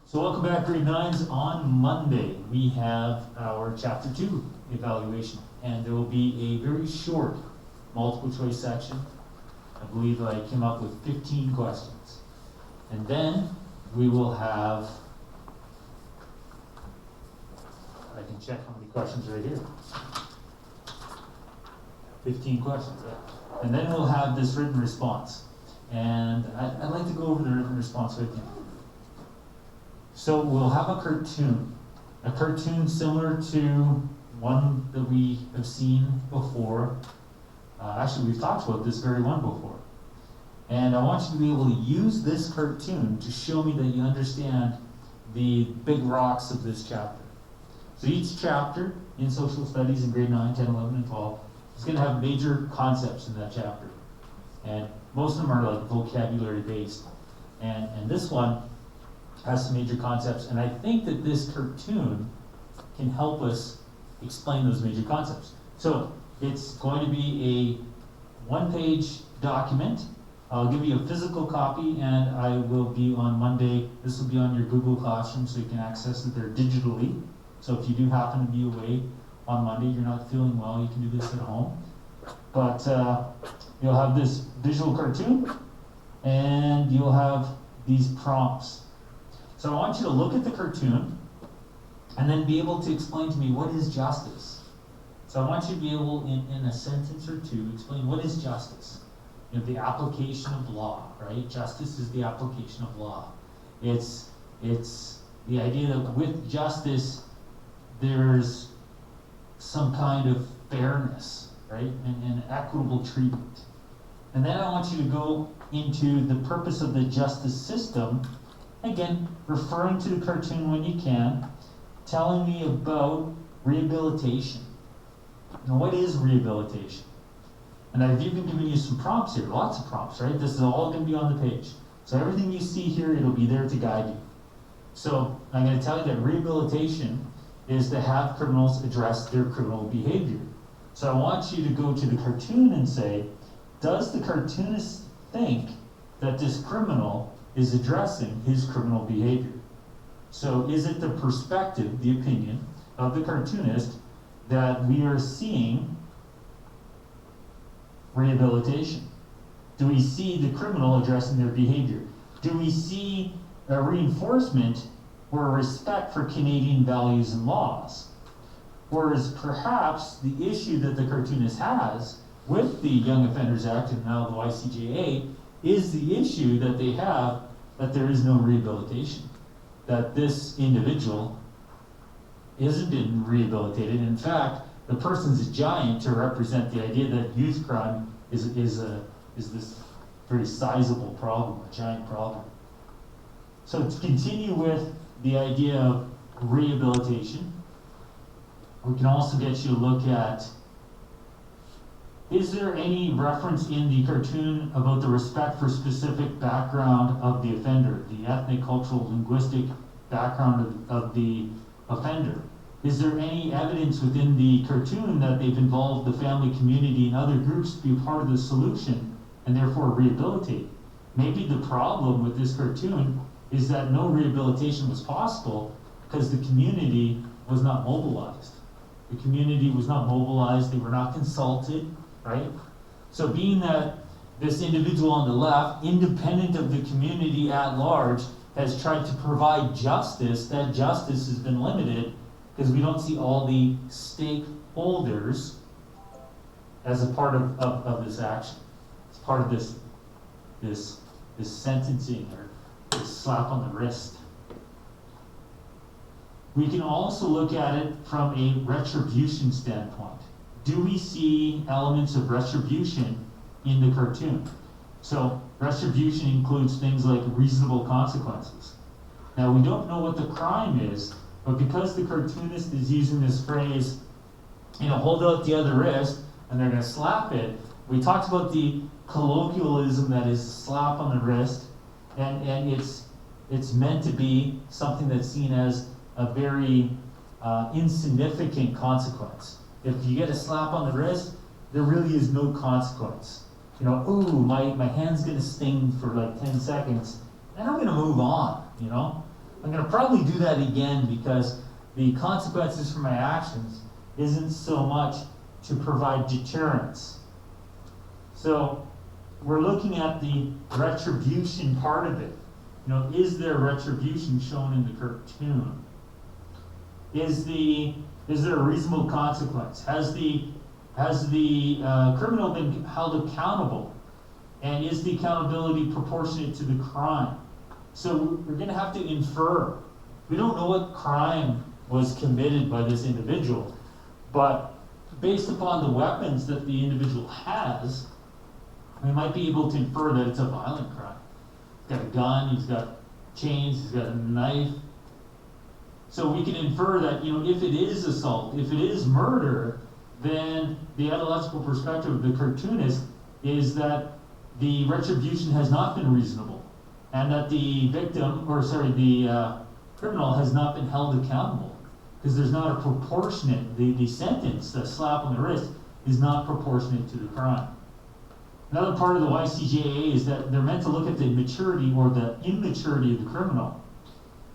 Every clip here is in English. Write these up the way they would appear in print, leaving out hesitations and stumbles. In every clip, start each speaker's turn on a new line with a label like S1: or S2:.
S1: So welcome back, grade 9s. On Monday, we have our chapter 2 evaluation, and there will be a very short multiple choice section. I believe I came up with 15 questions. And then we will have, I can check how many questions right here. 15 questions, yeah. And then we'll have this written response. And I'd like to go over the written response with you. So we'll have a cartoon similar to one that we have seen before. Actually, we've talked about this very one before. And I want you to be able to use this cartoon to show me that you understand the big rocks of this chapter. So each chapter in social studies in grade 9, 10, 11, and 12 is going to have major concepts in that chapter. And most of them are like vocabulary based. And this one has some major concepts, and I think that this cartoon can help us explain those major concepts. So it's going to be a one-page document. I'll give you a physical copy, and I will be on Monday. This will be on your Google Classroom, so you can access it there digitally. So if you do happen to be away on Monday, you're not feeling well, you can do this at home. But you'll have this visual cartoon, and you'll have these prompts. So I want you to look at the cartoon and then be able to explain to me, what is justice? So I want you to be able, in a sentence or two, explain what is justice. You know, the application of law, right? Justice is the application of law. It's the idea that with justice, there's some kind of fairness, right? And equitable treatment. And then I want you to go into the purpose of the justice system. Again, referring to the cartoon when you can, telling me about rehabilitation. Now, what is rehabilitation? And I've even given you some prompts here, lots of prompts, right? This is all going to be on the page. So everything you see here, it'll be there to guide you. So I'm going to tell you that rehabilitation is to have criminals address their criminal behavior. So I want you to go to the cartoon and say, does the cartoonist think that this criminal is addressing his criminal behavior? So is it the perspective, the opinion of the cartoonist that we are seeing rehabilitation? Do we see the criminal addressing their behavior? Do we see a reinforcement or a respect for Canadian values and laws? Or is perhaps the issue that the cartoonist has with the Young Offenders Act and now the YCJA is the issue that they have that there is no rehabilitation, that this individual isn't being rehabilitated. In fact, the person's a giant to represent the idea that youth crime is this very sizable problem, a giant problem. So to continue with the idea of rehabilitation, we can also get you to look at, is there any reference in the cartoon about the respect for specific background of the offender, the ethnic, cultural, linguistic background of the offender? Is there any evidence within the cartoon that they've involved the family, community, and other groups to be a part of the solution and therefore rehabilitate? Maybe the problem with this cartoon is that no rehabilitation was possible because the community was not mobilized. The community was not mobilized, they were not consulted, right? So being that this individual on the left, independent of the community at large, has tried to provide justice, that justice has been limited because we don't see all the stakeholders as a part of this action. It's part of this sentencing or this slap on the wrist. We can also look at it from a retribution standpoint. Do we see elements of retribution in the cartoon? So retribution includes things like reasonable consequences. Now we don't know what the crime is, but because the cartoonist is using this phrase, hold out the other wrist, and they're going to slap it, we talked about the colloquialism that is slap on the wrist, and it's meant to be something that's seen as a very insignificant consequence. If you get a slap on the wrist, there really is no consequence. Ooh, my hand's gonna sting for like 10 seconds, and I'm gonna move on, I'm going to probably do that again because the consequences for my actions isn't so much to provide deterrence. So we're looking at the retribution part of it. You know, is there retribution shown in the cartoon? Is there a reasonable consequence? Has the criminal been held accountable? And is the accountability proportionate to the crime? So we're going to have to infer. We don't know what crime was committed by this individual, but based upon the weapons that the individual has, we might be able to infer that it's a violent crime. He's got a gun, he's got chains, he's got a knife. So we can infer that, you know, if it is assault, if it is murder, then the ideological perspective of the cartoonist is that the retribution has not been reasonable, and that the criminal has not been held accountable, because there's not a proportionate, the sentence, the slap on the wrist, is not proportionate to the crime. Another part of the YCJA is that they're meant to look at the maturity or the immaturity of the criminal.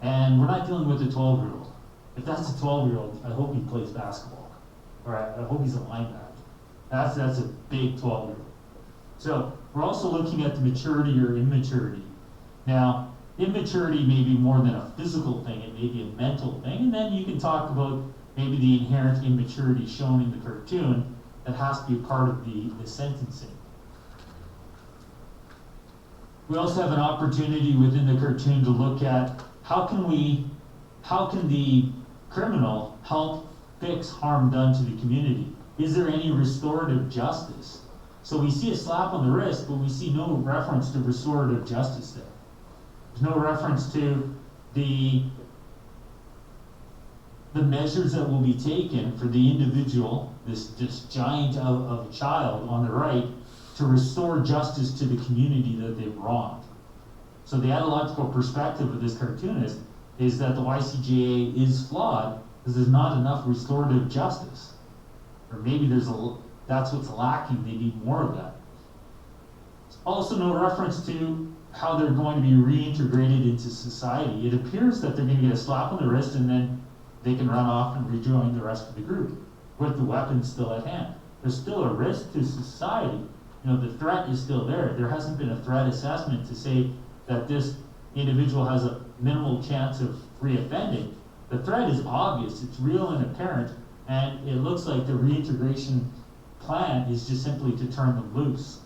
S1: And we're not dealing with a 12-year-old. If that's a 12-year-old, I hope he plays basketball. All right, I hope he's a linebacker. That's a big 12-year-old. So we're also looking at the maturity or immaturity. Now, immaturity may be more than a physical thing, it may be a mental thing, and then you can talk about maybe the inherent immaturity shown in the cartoon that has to be a part of the sentencing. We also have an opportunity within the cartoon to look at how can the criminal help fix harm done to the community? Is there any restorative justice? So we see a slap on the wrist, but we see no reference to restorative justice there. There's no reference to the measures that will be taken for the individual, this giant of a child on the right, to restore justice to the community that they've wronged. So the ideological perspective of this cartoonist is that the YCJA is flawed because there's not enough restorative justice. Or maybe that's what's lacking, they need more of that. Also no reference to how they're going to be reintegrated into society. It appears that they're going to get a slap on the wrist and then they can run off and rejoin the rest of the group with the weapons still at hand. There's still a risk to society. You know, the threat is still there. There hasn't been a threat assessment to say that this individual has a minimal chance of reoffending. The threat is obvious, it's real and apparent, and it looks like the reintegration plan is just simply to turn them loose.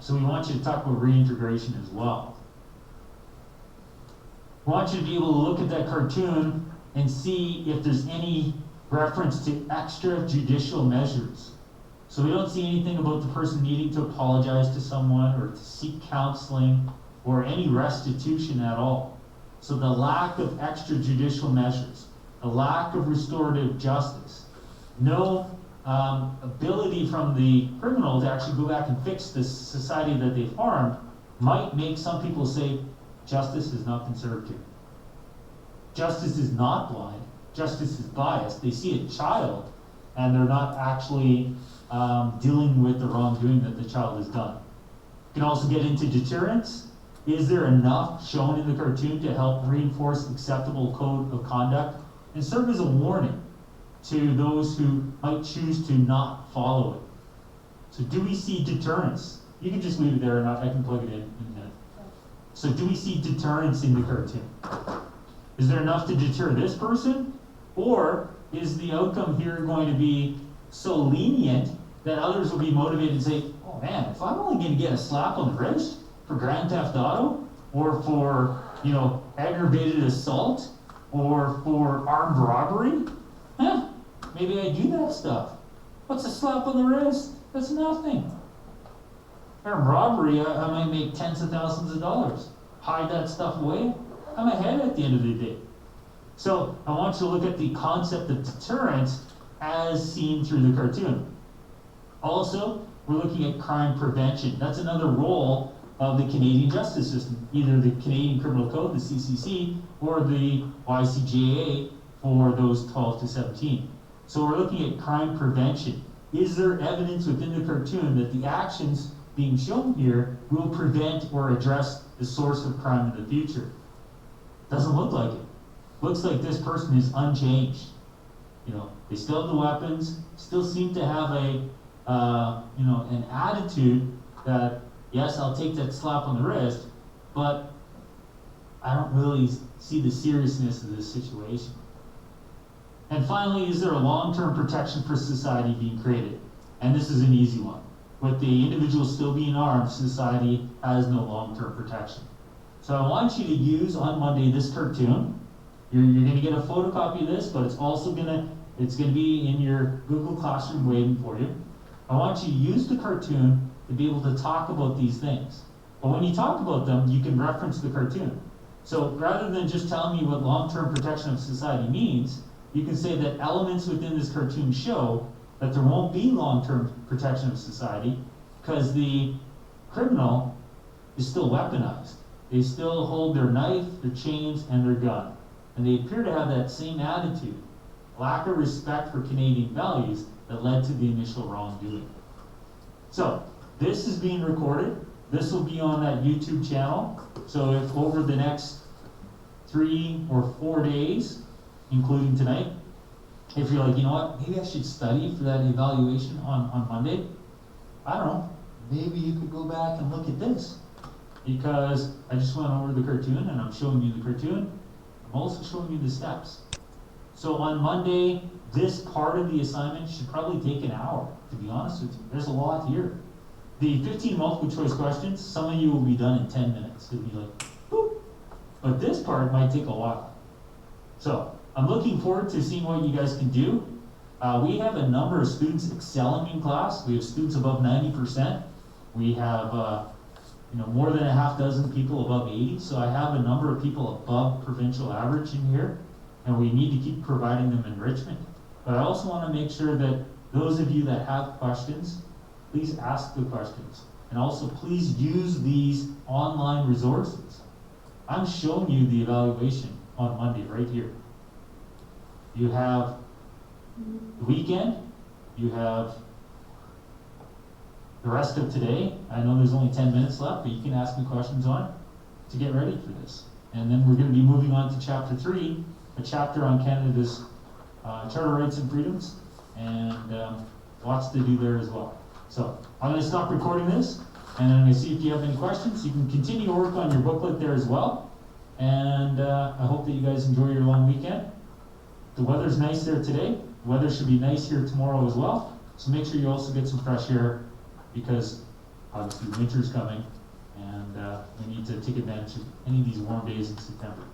S1: So we want you to talk about reintegration as well. We want you to be able to look at that cartoon and see if there's any reference to extrajudicial measures. So we don't see anything about the person needing to apologize to someone or to seek counseling or any restitution at all. So the lack of extrajudicial measures, the lack of restorative justice, no ability from the criminal to actually go back and fix the society that they've harmed might make some people say justice is not been served here. Justice is not blind, justice is biased. They see a child and they're not actually dealing with the wrongdoing that the child has done. You can also get into deterrence. Is there enough shown in the cartoon to help reinforce acceptable code of conduct and serve as a warning to those who might choose to not follow it? So do we see deterrence? You can just leave it there and I can plug it in a minute. So do we see deterrence in the cartoon? Is there enough to deter this person? Or is the outcome here going to be so lenient that others will be motivated to say, oh man, if I'm only going to get a slap on the wrist for Grand Theft Auto, or for, you know, aggravated assault, or for armed robbery, maybe I do that stuff. What's a slap on the wrist? That's nothing. Armed robbery, I might make tens of thousands of dollars. Hide that stuff away, I'm ahead at the end of the day. So I want you to look at the concept of deterrence as seen through the cartoon. Also, we're looking at crime prevention. That's another role of the Canadian justice system, either the Canadian Criminal Code, the CCC, or the YCJA for those 12 to 17. So we're looking at crime prevention. Is there evidence within the cartoon that the actions being shown here will prevent or address the source of crime in the future? Doesn't doesn't look like it. Looks like this person is unchanged. You know, they still have the weapons, still seem to have a, an attitude that, yes, I'll take that slap on the wrist, but I don't really see the seriousness of this situation. And finally, is there a long-term protection for society being created? And this is an easy one. With the individual still being armed, society has no long-term protection. So I want you to use on Monday this cartoon. You're going to get a photocopy of this, but it's also going to be in your Google Classroom waiting for you. I want you to use the cartoon to be able to talk about these things. But when you talk about them, you can reference the cartoon. So rather than just telling me what long-term protection of society means, you can say that elements within this cartoon show that there won't be long-term protection of society because the criminal is still weaponized. They still hold their knife, their chains, and their gun. And they appear to have that same attitude, lack of respect for Canadian values that led to the initial wrongdoing. So, this is being recorded. This will be on that YouTube channel. So if over the next 3 or 4 days, including tonight, if you're like, you know what, maybe I should study for that evaluation on Monday, I don't know, maybe you could go back and look at this. Because I just went over the cartoon and I'm showing you the cartoon. I'm also showing you the steps. So on Monday, this part of the assignment should probably take an hour, to be honest with you. There's a lot here. The 15 multiple choice questions, some of you will be done in 10 minutes. It'll be like, boop. But this part might take a while. So I'm looking forward to seeing what you guys can do. We have a number of students excelling in class. We have students above 90%. We have more than a half dozen people above 80. So I have a number of people above provincial average in here. And we need to keep providing them enrichment. But I also want to make sure that those of you that have questions, please ask the questions. And also please use these online resources. I'm showing you the evaluation on Monday right here. You have the weekend, you have the rest of today. I know there's only 10 minutes left, but you can ask me questions on it to get ready for this. And then we're going to be moving on to chapter 3, a chapter on Canada's charter rights and freedoms, and lots to do there as well. So I'm going to stop recording this, and I'm going to see if you have any questions. You can continue to work on your booklet there as well, and I hope that you guys enjoy your long weekend. The weather's nice there today. The weather should be nice here tomorrow as well, so make sure you also get some fresh air, because obviously winter's coming, and we need to take advantage of any of these warm days in September.